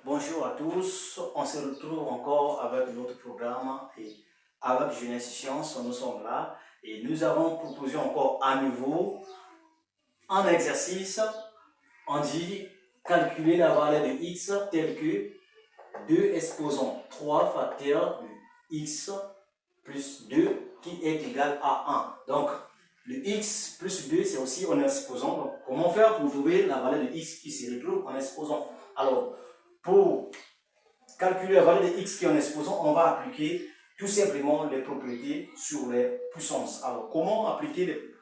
Bonjour à tous, on se retrouve encore avec notre programme et avec Jeunesse Science, nous sommes là et nous avons proposé encore à nouveau un exercice. On dit calculer la valeur de x telle que 2 exposant 3 facteurs de x plus 2 qui est égal à 1. Donc, le x plus 2, c'est aussi en exposant. Donc, comment faire pour trouver la valeur de x qui se retrouve en exposant? Alors, pour calculer la valeur de x qui est en exposant, on va appliquer tout simplement les propriétés sur les puissances. Alors, comment appliquer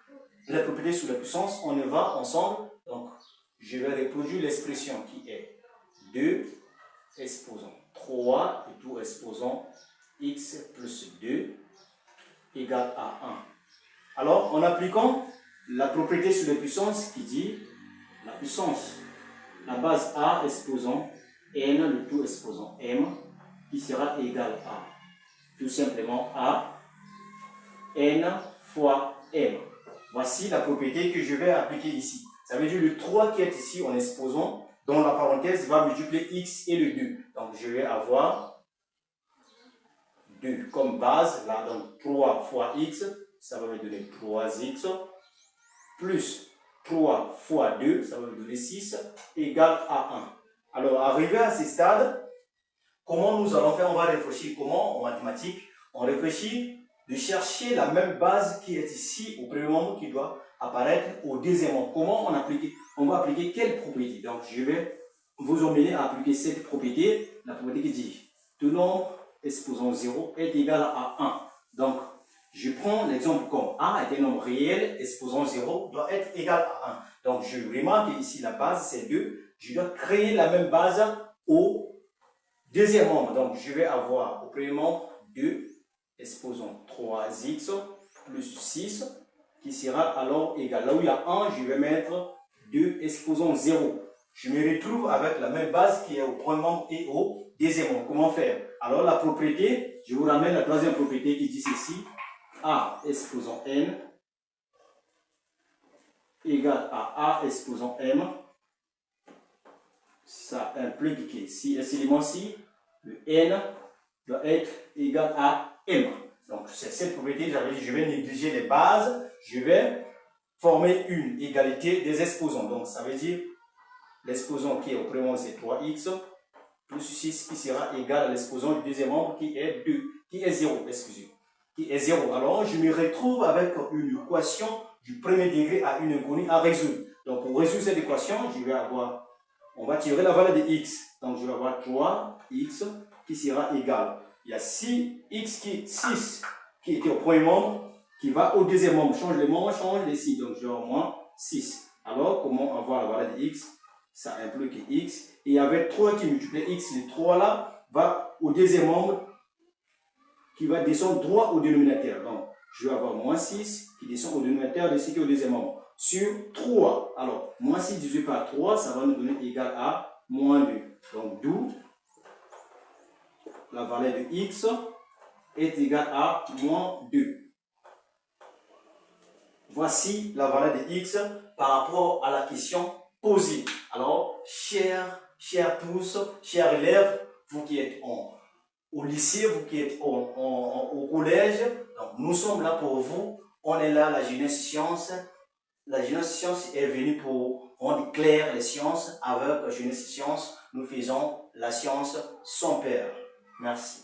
les propriétés sur les puissances? On y va ensemble. Donc, je vais reproduire l'expression qui est 2 exposant 3 et tout exposant x plus 2 égale à 1. Alors, en appliquant la propriété sur les puissances qui dit la puissance, la base a exposant n, le tout exposant m, qui sera égal à tout simplement à n fois m. Voici la propriété que je vais appliquer ici. Ça veut dire le 3 qui est ici en exposant, dont la parenthèse va multiplier x et le 2. Donc je vais avoir 2 comme base, là donc 3 fois x, ça va me donner 3x, plus 3 fois 2, ça va me donner 6, égale à 1. Alors, arrivé à ce stade, comment nous allons faire? On va réfléchir comment en mathématiques? On réfléchit de chercher la même base qui est ici au premier membre qui doit apparaître au deuxième membre. Comment on va appliquer quelle propriété? Donc, je vais vous emmener à appliquer cette propriété, la propriété qui dit tout nombre exposant 0 est égal à 1. Donc, je prends l'exemple comme A est un nombre réel exposant 0 doit être égal à 1. Donc, je remarque ici la base c'est 2. Je dois créer la même base au deuxième membre. Donc, je vais avoir au premier membre 2 exposant 3x plus 6 qui sera alors égal. Là où il y a 1, je vais mettre 2 exposant 0. Je me retrouve avec la même base qui est au premier membre et au deuxième membre. Comment faire? Alors, la propriété, je vous ramène la troisième propriété qui dit ceci. A exposant n égale à A exposant m. Ça implique que si cet élément-ci, le n doit être égal à m. Donc, c'est cette propriété, je vais négliger les bases, je vais former une égalité des exposants. Donc, ça veut dire l'exposant qui est au premier membre, c'est 3x, plus 6 qui sera égal à l'exposant du deuxième membre qui est 2, qui est 0, excusez, qui est 0. Alors, je me retrouve avec une équation du premier degré à une inconnue à résoudre. Donc, pour résoudre cette équation, je vais avoir, on va tirer la valeur de x. Donc, je vais avoir 3x qui sera égal. Il y a 6 qui était au premier membre, qui va au deuxième membre. Change les membres, change les signes. Donc, je vais avoir moins 6. Alors, comment avoir la valeur de x? Ça implique x. Et il y avait 3 qui multiplie x. Le 3 là va au deuxième membre qui va descendre droit au dénominateur. Donc, je vais avoir moins 6 qui descend au dénominateur de ce qui est au deuxième membre. Sur 3. Alors, moins 6 divisé par 3, ça va nous donner égal à moins 2. Donc, d'où la valeur de x est égale à moins 2. Voici la valeur de x par rapport à la question posée. Alors, chers tous, chers élèves, vous qui êtes au lycée, vous qui êtes au collège, donc nous sommes là pour vous. On est là, la Jeunesse Science. La Jeunesse Science est venue pour rendre clair les sciences. Avec Jeunesse Science, nous faisons la science sans peur. Merci.